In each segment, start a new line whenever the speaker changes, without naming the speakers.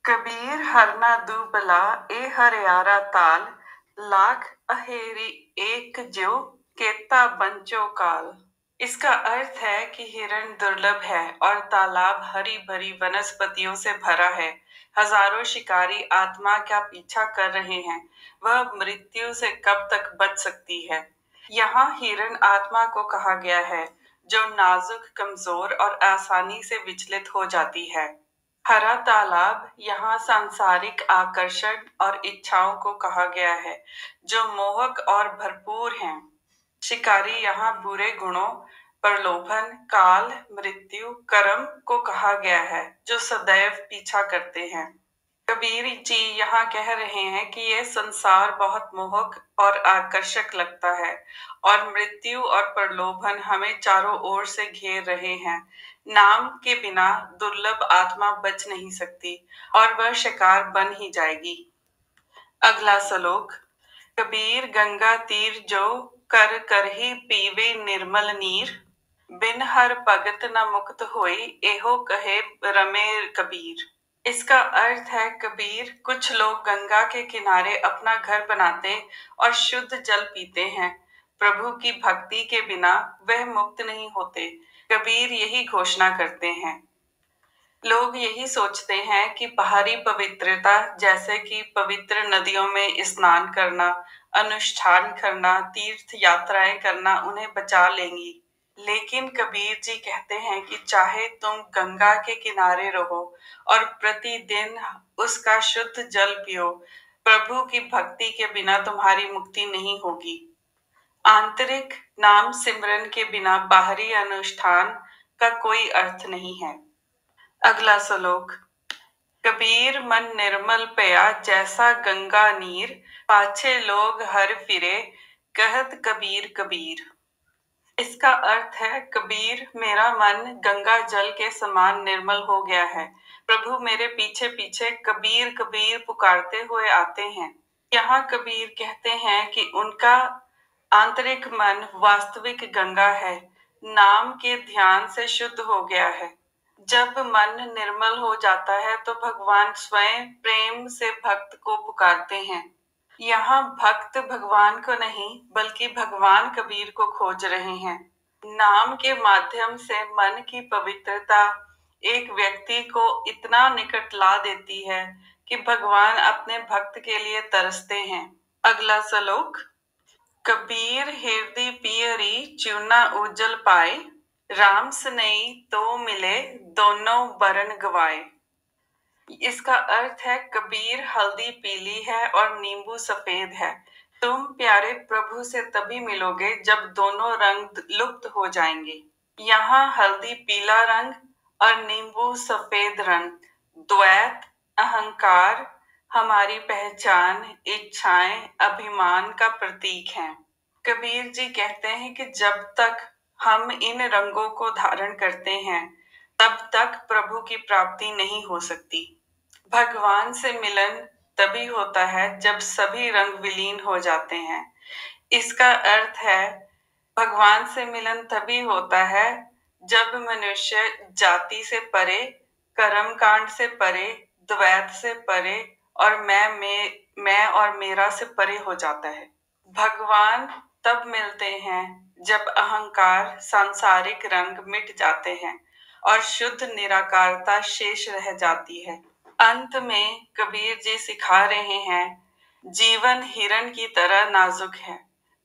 कबीर हरना दूबला ए हरियारा ताल, लाख अहेरी एक ज्यों केता बंचो काल। इसका अर्थ है कि हिरण दुर्लभ है और तालाब हरी भरी वनस्पतियों से भरा है। हजारों शिकारी आत्मा का पीछा कर रहे हैं, वह मृत्यु से कब तक बच सकती है। यहाँ हिरण आत्मा को कहा गया है, जो नाजुक, कमजोर और आसानी से विचलित हो जाती है। हरा तालाब यहाँ सांसारिक आकर्षण और इच्छाओं को कहा गया है, जो मोहक और भरपूर हैं। शिकारी यहाँ बुरे गुणों, प्रलोभन, काल, मृत्यु, कर्म को कहा गया है, जो सदैव पीछा करते हैं। कबीर जी यहाँ कह रहे हैं कि यह संसार बहुत मोहक और आकर्षक लगता है और मृत्यु और प्रलोभन हमें चारों ओर से घेर रहे हैं। नाम के बिना दुर्लभ आत्मा बच नहीं सकती और वह शिकार बन ही जाएगी। अगला श्लोक। कबीर गंगा तीर जो कर करही पीवे निर्मल नीर, बिन हर भगत न मुक्त होई एहो कहे रमे कबीर। इसका अर्थ है, कबीर, कुछ लोग गंगा के किनारे अपना घर बनाते और शुद्ध जल पीते हैं। प्रभु की भक्ति के बिना वह मुक्त नहीं होते। कबीर यही घोषणा करते हैं। लोग यही सोचते हैं कि बाहरी पवित्रता, जैसे कि पवित्र नदियों में स्नान करना, अनुष्ठान करना, तीर्थ यात्राएं करना उन्हें बचा लेंगी। लेकिन कबीर जी कहते हैं कि चाहे तुम गंगा के किनारे रहो और प्रतिदिन उसका शुद्ध जल पियो, प्रभु की भक्ति के बिना तुम्हारी मुक्ति नहीं होगी। आंतरिक नाम सिमरन के बिना बाहरी अनुष्ठान का कोई अर्थ नहीं है। अगला श्लोक। कबीर मन निर्मल पया जैसा गंगा नीर, पाछे लोग हर फिरे कहत कबीर कबीर। इसका अर्थ है, कबीर, मेरा मन गंगा जल के समान निर्मल हो गया है। प्रभु मेरे पीछे पीछे कबीर कबीर पुकारते हुए आते हैं। यहाँ कबीर कहते हैं कि उनका आंतरिक मन वास्तविक गंगा है, नाम के ध्यान से शुद्ध हो गया है। जब मन निर्मल हो जाता है तो भगवान स्वयं प्रेम से भक्त को पुकारते हैं। यहाँ भक्त भगवान को नहीं, बल्कि भगवान कबीर को खोज रहे हैं। नाम के माध्यम से मन की पवित्रता एक व्यक्ति को इतना निकट ला देती है कि भगवान अपने भक्त के लिए तरसते हैं। अगला श्लोक। कबीर हृदय पियरी चूना उजल पाए, राम स्नेही तो मिले दोनों बरन गवाए। इसका अर्थ है, कबीर हल्दी पीली है और नींबू सफेद है। तुम प्यारे प्रभु से तभी मिलोगे जब दोनों रंग लुप्त हो जाएंगे। यहाँ हल्दी पीला रंग और नींबू सफेद रंग, द्वैत, अहंकार, हमारी पहचान, इच्छाएं, अभिमान का प्रतीक हैं। कबीर जी कहते हैं कि जब तक हम इन रंगों को धारण करते हैं, तब तक प्रभु की प्राप्ति नहीं हो सकती। भगवान से मिलन तभी होता है जब सभी रंग विलीन हो जाते हैं। इसका अर्थ है, भगवान से मिलन तभी होता है जब मनुष्य जाति से परे, कर्म कांड से परे, द्वैत से परे और मैं और मेरा से परे हो जाता है। भगवान तब मिलते हैं जब अहंकार, सांसारिक रंग मिट जाते हैं और शुद्ध निराकारता शेष रह जाती है। अंत में कबीर जी सिखा रहे हैं, जीवन हिरण की तरह नाजुक है।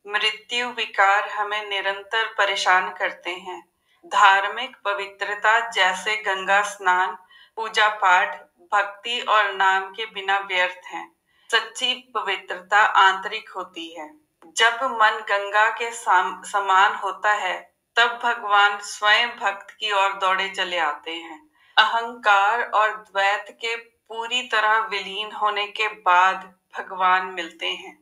मृत्यु विकार हमें निरंतर परेशान करते हैं। धार्मिक पवित्रता जैसे गंगा स्नान, पूजा पाठ, भक्ति और नाम के बिना व्यर्थ है। सच्ची पवित्रता आंतरिक होती है। जब मन गंगा के समान होता है, तब भगवान स्वयं भक्त की ओर दौड़े चले आते हैं। अहंकार और द्वैत के पूरी तरह विलीन होने के बाद भगवान मिलते हैं।